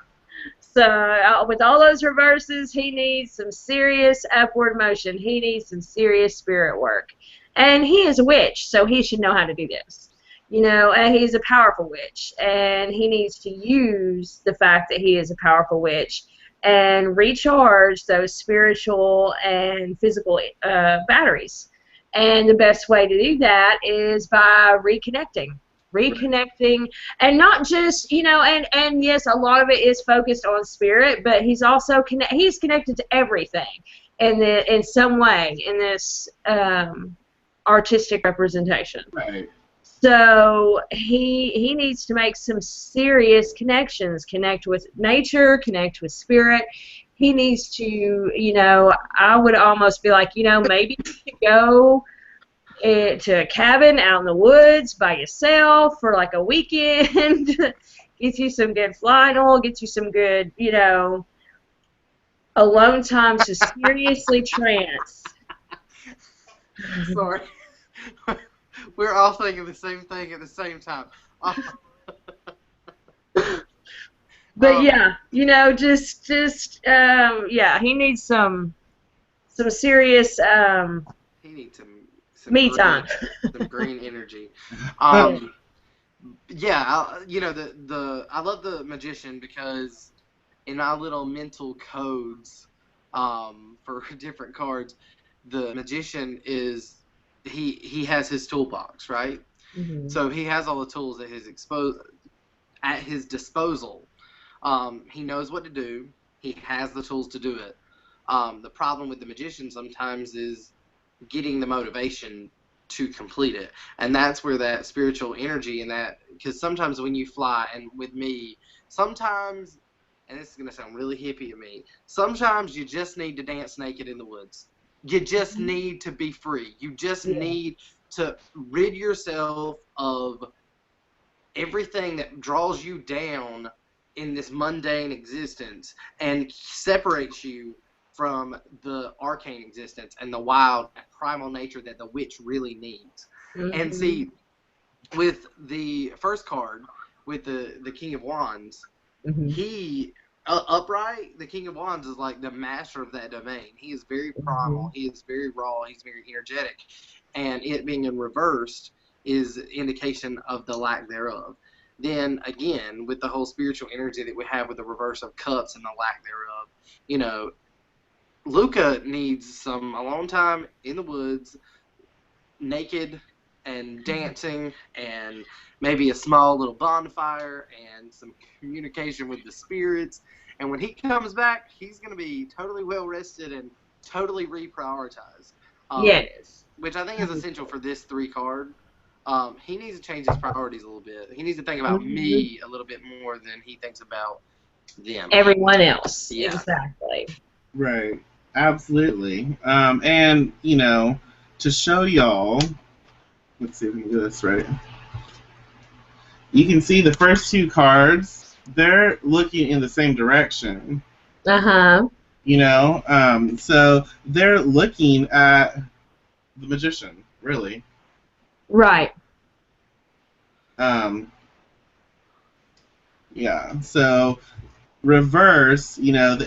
so with all those reverses, he needs some serious upward motion. He needs some serious spirit work. And he is a witch, so he should know how to do this. You know, and he's a powerful witch, and he needs to use the fact that he is a powerful witch and recharge those spiritual and physical batteries. And the best way to do that is by reconnecting, and not just, you know, and yes, a lot of it is focused on spirit, but he's also he's connected to everything in some way in this artistic representation. Right. So he needs to make some serious connections, connect with nature, connect with spirit. He needs to, you know, I would almost be like, you know, maybe you should go to a cabin out in the woods by yourself for like a weekend. Get you some good flannel, get you some good, you know, alone time to seriously trance. Sorry. We're all thinking the same thing at the same time. But yeah, you know, just yeah, he needs some serious He needs some me time. Some green energy. Yeah, you know, I love the magician because in our little mental codes for different cards, the magician is he has his toolbox, right? Mm-hmm. So he has all the tools at his disposal. He knows what to do. He has the tools to do it. The problem with the magician sometimes is getting the motivation to complete it, and that's where that spiritual energy and that, because sometimes when you fly, and with me, sometimes, and this is going to sound really hippie to me, sometimes you just need to dance naked in the woods. You just need to be free. You just need to rid yourself of everything that draws you down in this mundane existence and separates you from the arcane existence and the wild, primal nature that the witch really needs. Mm-hmm. And see, with the first card, with the King of Wands, mm-hmm. he... upright, the King of Wands is like the master of that domain. He is very primal. Mm-hmm. He is very raw. He's very energetic. And it being in reversed is indication of the lack thereof. Then, again, with the whole spiritual energy that we have with the reverse of cups and the lack thereof, you know, Luca needs some alone time in the woods, naked and dancing, and maybe a small little bonfire and some communication with the spirits. And when he comes back, he's going to be totally well rested and totally reprioritized. Yes. Which I think is essential for this 3 card. He needs to change his priorities a little bit. He needs to think about me a little bit more than he thinks about them. Everyone else. Yeah. Exactly. Right. Absolutely. And, you know, to show y'all, let's see if we can do this right. You can see the first 2 cards, they're looking in the same direction. Uh-huh. You know, so they're looking at the magician, really. Right. Yeah, so reverse, you know,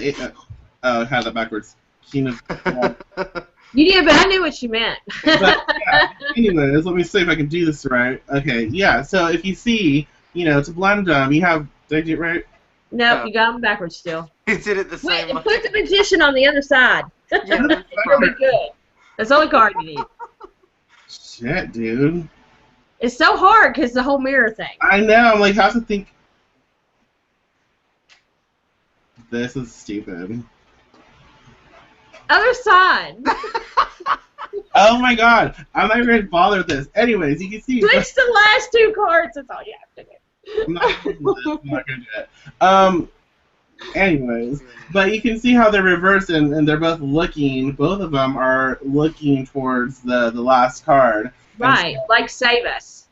I had that backwards. You did, but I knew what you meant. But, yeah, anyways, let me see if I can do this right. Okay, yeah, so if you see, you know, to blend them, you have, did I do it right? No, you got them backwards still. He did it the same way. Put the magician on the other side. Yeah, It'll be good. That's the only card you need. Shit, dude. It's so hard because the whole mirror thing. I know, I'm like, how to think. This is stupid. Other side. Oh my god, I'm not even going to bother with this. Anyways, you can see. Switch the last 2 cards, that's all you have to do. I'm not going to do it. Anyways, but you can see how they're reversed and they're both looking, both of them are looking towards the last card. Right, so, like save us.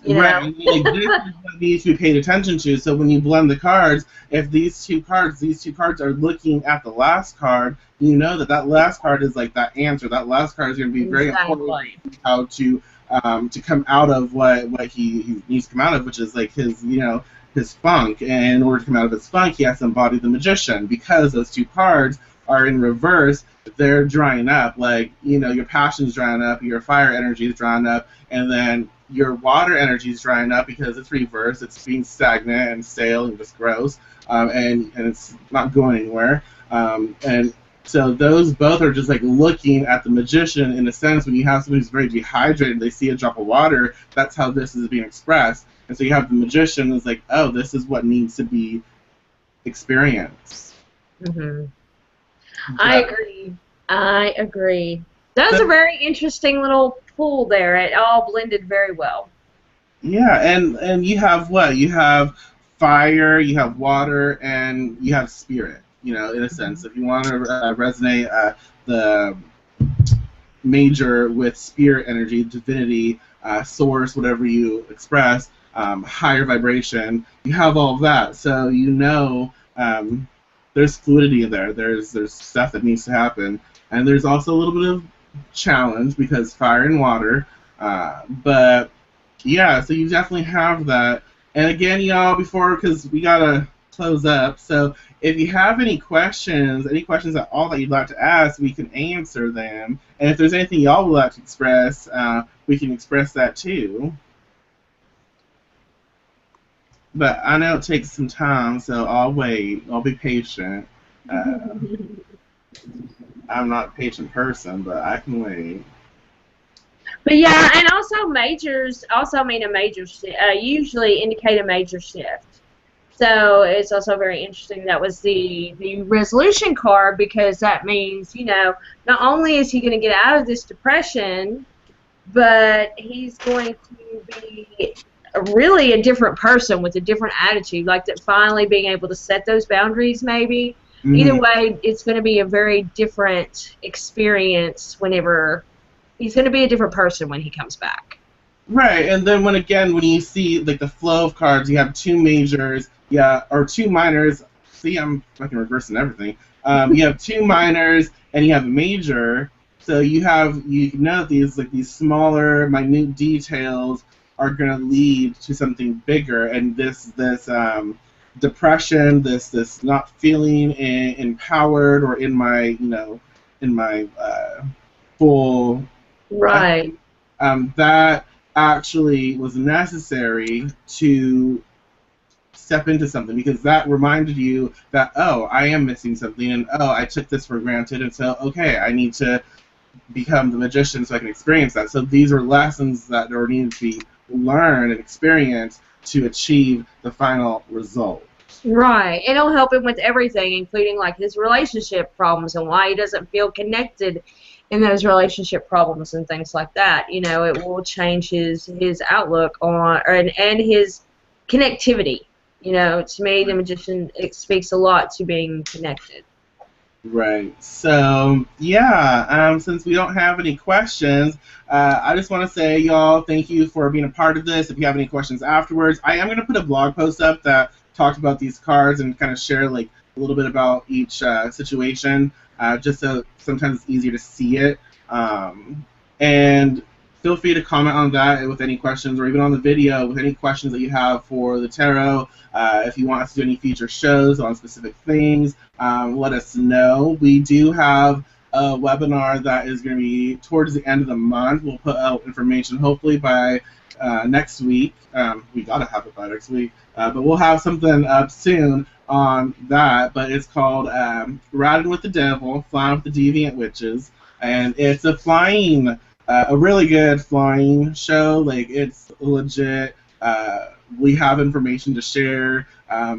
You Right, know. like this is what needs to be paid attention to. So when you blend the cards, if these two cards are looking at the last card, you know that that last card is like that answer. That last card is going to be very important Exactly. how to come out of what he needs to come out of, which is like his his funk. And in order to come out of his funk, he has to embody the magician because those two cards are in reverse. They're drying up. Like your passion's drying up, your fire energy is drying up, and then your water energy is drying up because it's reversed. It's being stagnant and stale and just gross, and it's not going anywhere. And so those both are just like looking at the magician in a sense. When you have somebody who's very dehydrated, they see a drop of water. That's how this is being expressed. And so you have the magician who's like, oh, this is what needs to be experienced. Hmm. I agree. I agree. That was a very interesting little pool there. It all blended very well. Yeah, and you have what? You have fire, you have water, and you have spirit. In a sense, if you want to resonate the major with spirit energy, divinity, source, whatever you express, higher vibration, you have all of that. So there's fluidity there. There's stuff that needs to happen, and there's also a little bit of challenge because fire and water, but yeah, so you definitely have that. And again, y'all, because we gotta close up. So if you have any questions at all that you'd like to ask, we can answer them. And if there's anything y'all would like to express, we can express that too. But I know it takes some time, so I'll wait. I'll be patient. I'm not a patient person, but I can wait. But yeah, and also majors also mean a major usually indicate a major shift. So it's also very interesting. That was the resolution card because that means not only is he going to get out of this depression, but he's going to be really a different person with a different attitude. Like that, finally being able to set those boundaries. Maybe either way, it's going to be a very different experience whenever. He's going to be a different person when he comes back. Right, and then when you see like the flow of cards, you have two majors, or two minors. See, I'm fucking reversing everything. You have two minors and you have a major. So you know these smaller, minute details are going to lead to something bigger, and this depression, this not feeling empowered or in my full. Right. That actually was necessary to step into something because that reminded you that, oh, I am missing something, and oh, I took this for granted, and so, okay, I need to become the magician so I can experience that. So these are lessons that are needed to be learned and experienced to achieve the final result. Right. It'll help him with everything, including like his relationship problems and why he doesn't feel connected in those relationship problems and things like that. It will change his outlook on and his connectivity. To me, the magician, it speaks a lot to being connected. Right. So, yeah, since we don't have any questions, I just want to say, y'all, thank you for being a part of this. If you have any questions afterwards, I am going to put a blog post up that talks about these cards and kind of share, like, a little bit about each situation, just so sometimes it's easier to see it. And feel free to comment on that with any questions, or even on the video with any questions that you have for the tarot. If you want us to do any future shows on specific things, let us know. We do have a webinar that is going to be towards the end of the month. We'll put out information hopefully by next week. We got to have it by next week. But we'll have something up soon on that. But it's called Riding with the Devil, Flying with the Deviant Witches. And it's a really good flying show. Like, it's legit. We have information to share.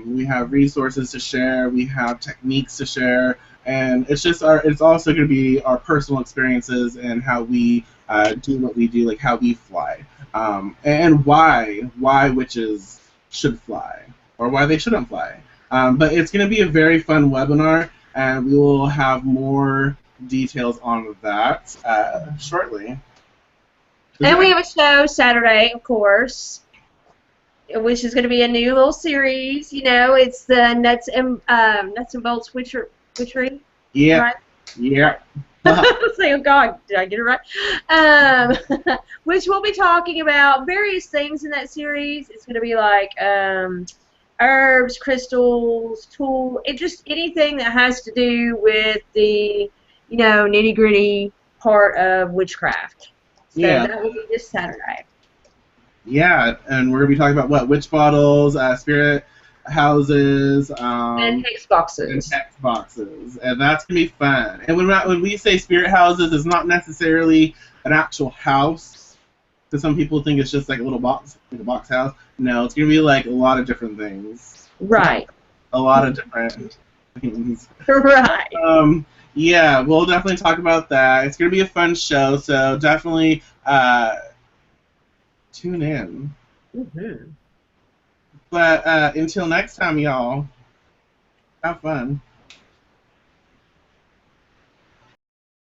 We have resources to share. We have techniques to share. And it's also going to be our personal experiences and how we do what we do, like how we fly. And why witches should fly, or why they shouldn't fly. But it's going to be a very fun webinar, and we will have more details on that shortly. And we have a show Saturday, of course. which is going to be a new little series. You know, it's the nuts and bolts witchery, Yeah. right? Yeah. I was like, oh God, did I get it right? Which we'll be talking about various things in that series. It's going to be like herbs, crystals, just anything that has to do with the, nitty gritty part of witchcraft. So Yeah. that will be this Saturday. Yeah, and we're gonna be talking about what witch bottles, spirit houses, And hex and boxes. text boxes, and that's gonna be fun. And when we say spirit houses, it's not necessarily an actual house, because some people think it's just like a little box, like a box house. No, it's gonna be like a lot of different things. Right. A lot of different things. Right. Yeah, we'll definitely talk about that. It's gonna be a fun show, so definitely tune in. Mm-hmm. But until next time, y'all, have fun.